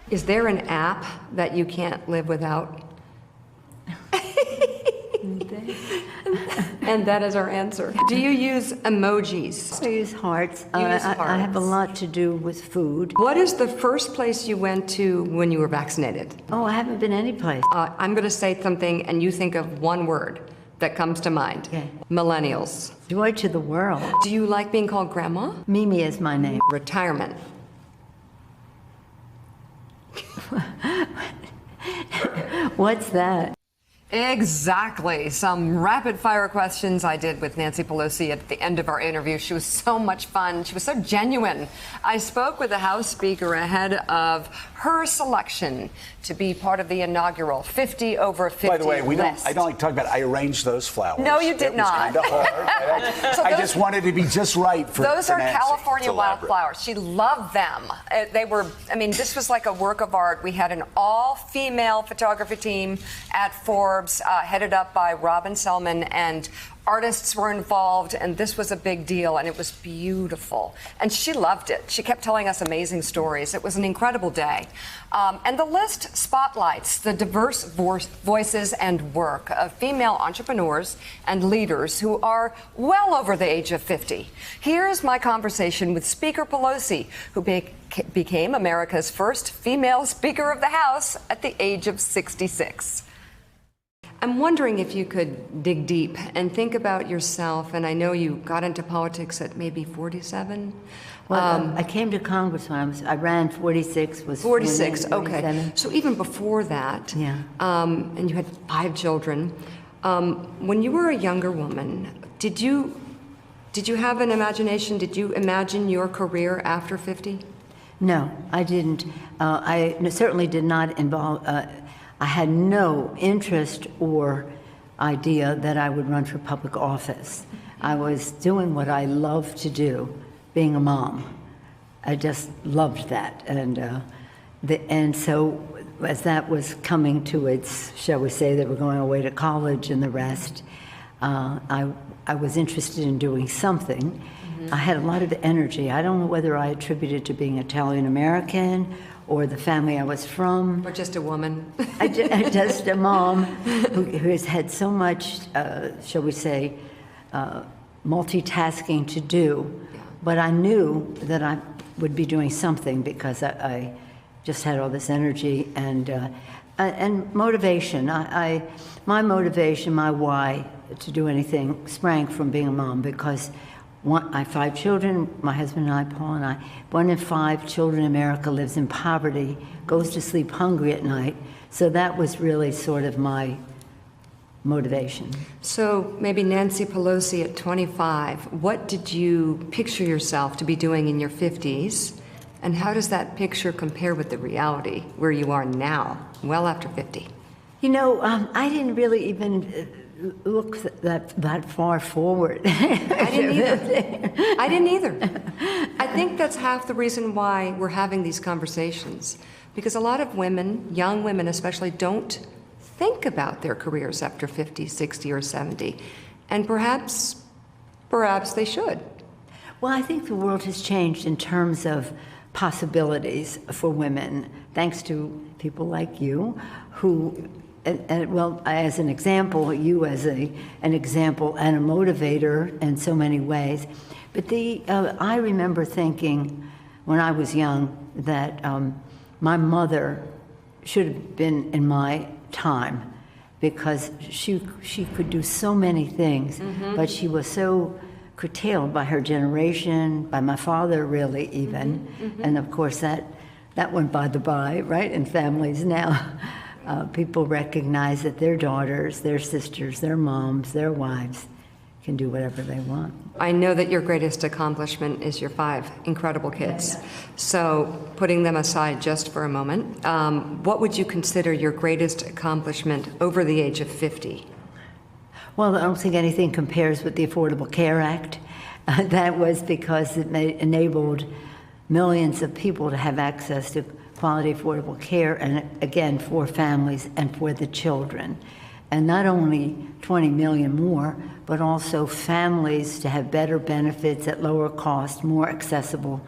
Is there an app that you can't live without? And that is our answer. Do you use emojis? I use hearts. You use I have a hearts. lot to do with food. What is the first place you went to when you were vaccinated? Oh, I haven't been any place. I'm going to say something and you think of one word that comes to mind. Okay. Millennials. Joy to the world. Do you like being called grandma? Mimi is my name. Retirement. What's that? Exactly. Some rapid fire questions I did with Nancy Pelosi at the end of our interview. She was so much fun. She was so genuine. I spoke with the House Speaker ahead of her selection to be part of the inaugural 50 over 50 By the way, list. I don't like to talk about it. I arranged those flowers. No, you did It was not. kinda hard. So I those- just wanted to be just right for Those are Nancy California to elaborate. wildflowers. She loved them. They were, I mean, this was like a work of art. We had an all-female photography team at Forbes, headed up by Robin Selman, and artists were involved, and this was a big deal, and it was beautiful. And she loved it. She kept telling us amazing stories. It was an incredible day. And the list spotlights the diverse voices and work of female entrepreneurs and leaders who are well over the age of 50. Here's my conversation with Speaker Pelosi, who became America's first female Speaker of the House at the age of 66. I'm wondering if you could dig deep and think about yourself, and I know you got into politics at maybe 47. Well, I came to Congress when I ran 46, was 46, 48, okay. 47. So even before that, Yeah. And you had 5 children. When you were a younger woman, did you have an imagination? Did you imagine your career after 50? No, I didn't. I certainly did not involve, I had no interest or idea that I would run for public office. I was doing what I love to do, being a mom. I just loved that. And so as that was coming to its, shall we say, they were going away to college and the rest, I was interested in doing something. I had a lot of energy. I don't know whether I attributed it to being Italian-American or the family I was from. Or just a woman? Just a mom who has had so much, shall we say, multitasking to do. Yeah. But I knew that I would be doing something because I just had all this energy and motivation. My motivation, my why to do anything sprang from being a mom because I have 5 children, my husband and I, Paul and I. 1 in 5 children in America lives in poverty, goes to sleep hungry at night. So that was really sort of my motivation. So maybe Nancy Pelosi at 25, what did you picture yourself to be doing in your 50s? And how does that picture compare with the reality where you are now, well after 50? You know, I didn't really even look that far forward. I didn't either. I think that's half the reason why we're having these conversations. Because a lot of women, young women especially, don't think about their careers after 50, 60, or 70. And perhaps they should. Well, I think the world has changed in terms of possibilities for women, thanks to people like you who, well, as an example, you as an example and a motivator in so many ways. But I remember thinking when I was young that my mother should have been in my time because she could do so many things, but she was so curtailed by her generation, by my father really even, and of course that went by the by, right, in families now. People recognize that their daughters, their sisters, their moms, their wives can do whatever they want. I know that your greatest accomplishment is your 5 incredible kids. Yeah. So putting them aside just for a moment, what would you consider your greatest accomplishment over the age of 50? Well, I don't think anything compares with the Affordable Care Act. That was because it enabled millions of people to have access to quality, affordable care, and again, for families and for the children. And not only 20 million more, but also families to have better benefits at lower cost, more accessible,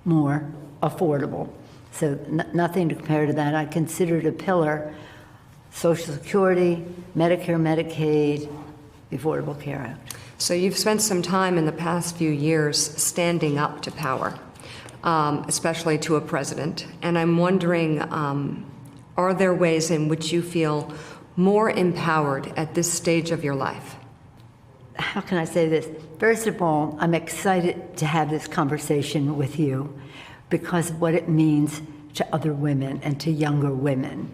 more affordable. So nothing to compare to that. I consider it a pillar: Social Security, Medicare, Medicaid, the Affordable Care Act. So you've spent some time in the past few years standing up to power, especially to a president. And I'm wondering, are there ways in which you feel more empowered at this stage of your life? How can I say this? First of all, I'm excited to have this conversation with you because of what it means to other women and to younger women,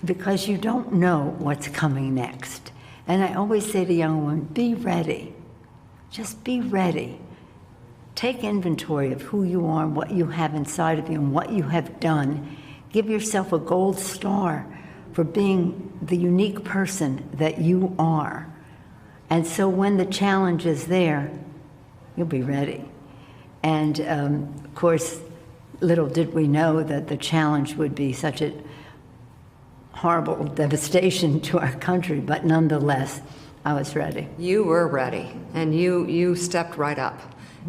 because you don't know what's coming next. And I always say to young women, be ready. Just be ready. Take inventory of who you are, what you have inside of you, and what you have done. Give yourself a gold star for being the unique person that you are. And so when the challenge is there, you'll be ready. And of course, little did we know that the challenge would be such a horrible devastation to our country, but nonetheless, I was ready. You were ready, and you stepped right up.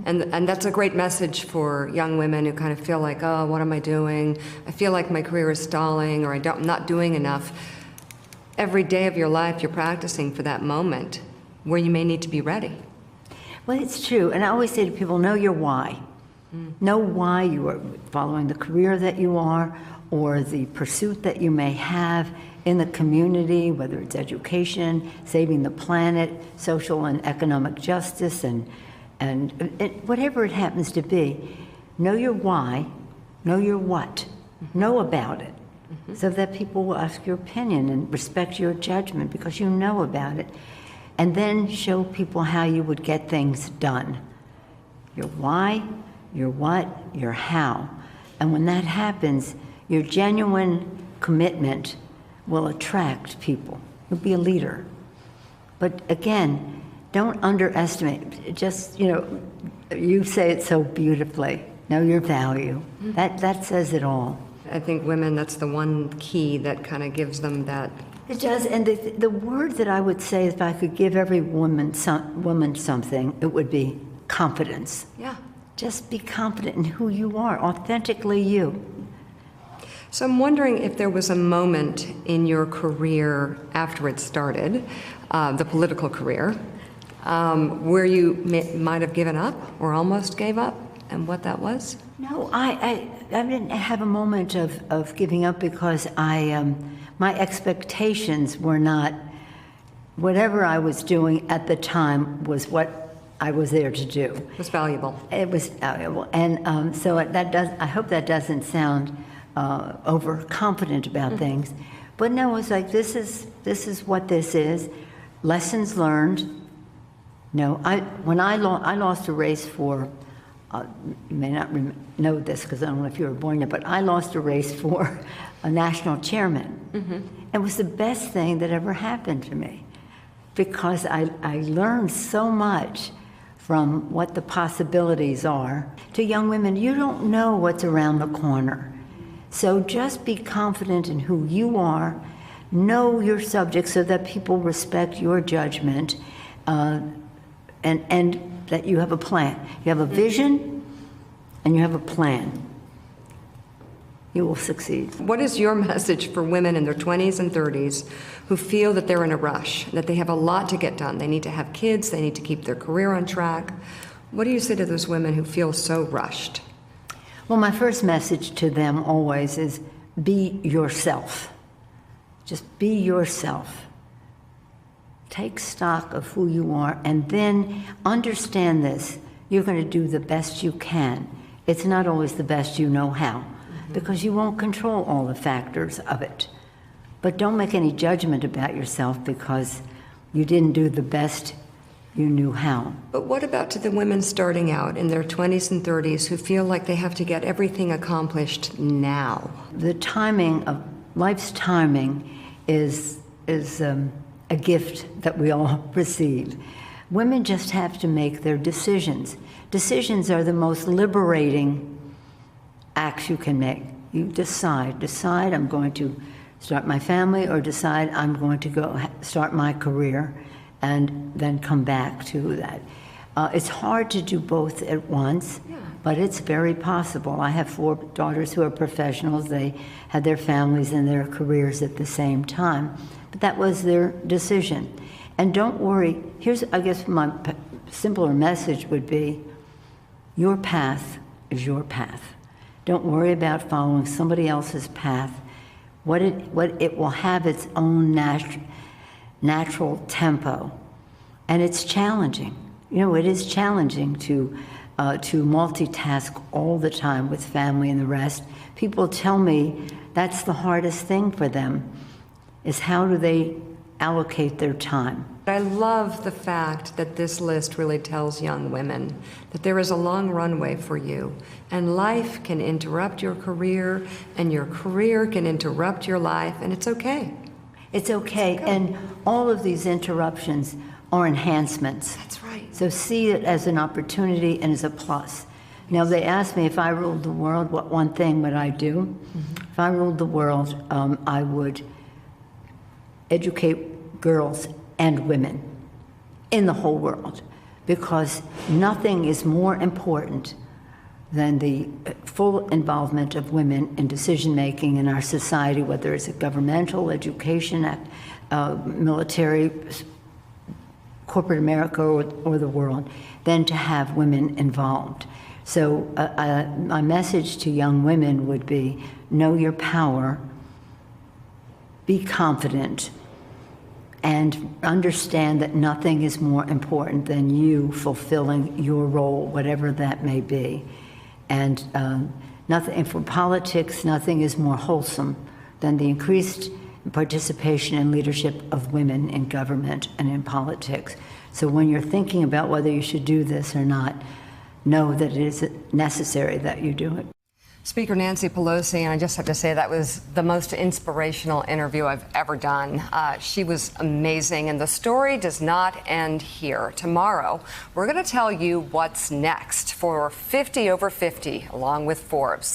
And that's a great message for young women who kind of feel like, oh, what am I doing? I feel like my career is stalling, or I'm not doing enough. Every day of your life, you're practicing for that moment where you may need to be ready. Well, it's true. And I always say to people, know your why. Know why you are following the career that you are, or the pursuit that you may have in the community, whether it's education, saving the planet, social and economic justice, and whatever it happens to be. Know your why, know your what, know about it, so that people will ask your opinion and respect your judgment because you know about it. And then show people how you would get things done. Your why, your what, your how. And when that happens, your genuine commitment will attract people. You'll be a leader. But again, don't underestimate. Just, you say it so beautifully. Know your value. That says it all. I think women, that's the one key that kind of gives them that. It does, and the word that I would say, if I could give every woman something, it would be confidence. Yeah. Just be confident in who you are, authentically you. So I'm wondering if there was a moment in your career after it started, the political career, where you might have given up or almost gave up, and what that was? No, I didn't have a moment of giving up because my expectations were not, whatever I was doing at the time was what I was there to do. It was valuable. It was valuable. And so I hope that doesn't sound overconfident about things. But no, it was like, this is what this is. Lessons learned. No, when I lost a race for, you may not know this because I don't know if you were born yet, but I lost a race for a national chairman. Mm-hmm. It was the best thing that ever happened to me because I learned so much from what the possibilities are. To young women, you don't know what's around the corner. So just be confident in who you are, know your subject so that people respect your judgment, and that you have a plan. You have a vision and you have a plan. You will succeed. What is your message for women in their 20s and 30s who feel that they're in a rush, that they have a lot to get done? They need to have kids, they need to keep their career on track. What do you say to those women who feel so rushed? Well, my first message to them always is be yourself. Just be yourself. Take stock of who you are and then understand this. You're going to do the best you can. It's not always the best you know how, because you won't control all the factors of it. But don't make any judgment about yourself because you didn't do the best you knew how. But what about to the women starting out in their 20s and 30s who feel like they have to get everything accomplished now? The timing of life's timing is a gift that we all receive. Women just have to make their decisions. Decisions are the most liberating acts you can make. You decide I'm going to start my family, or decide I'm going to go start my career and then come back to that. It's hard to do both at once. Yeah, but it's very possible. I have 4 daughters who are professionals. They had their families and their careers at the same time, but that was their decision. And don't worry, here's, I guess, my simpler message would be, your path is your path. Don't worry about following somebody else's path. What it will have its own natural tempo, and it's challenging. You know, it is challenging to multitask all the time with family and the rest. People tell me that's the hardest thing for them, is how do they allocate their time. I love the fact that this list really tells young women that there is a long runway for you, and life can interrupt your career, and your career can interrupt your life, and it's okay. It's okay, and all of these interruptions are enhancements. That's right. So see it as an opportunity and as a plus. Now, they asked me if I ruled the world, what one thing would I do? Mm-hmm. If I ruled the world, I would educate girls and women in the whole world, because nothing is more important than the full involvement of women in decision-making in our society, whether it's a governmental, education, military, corporate America, or the world, than to have women involved. So my message to young women would be, know your power, be confident, and understand that nothing is more important than you fulfilling your role, whatever that may be. And for politics, nothing is more wholesome than the increased participation and leadership of women in government and in politics. So when you're thinking about whether you should do this or not, know that it is necessary that you do it. Speaker Nancy Pelosi, and I just have to say that was the most inspirational interview I've ever done. She was amazing, and the story does not end here. Tomorrow, we're going to tell you what's next for 50 over 50, along with Forbes.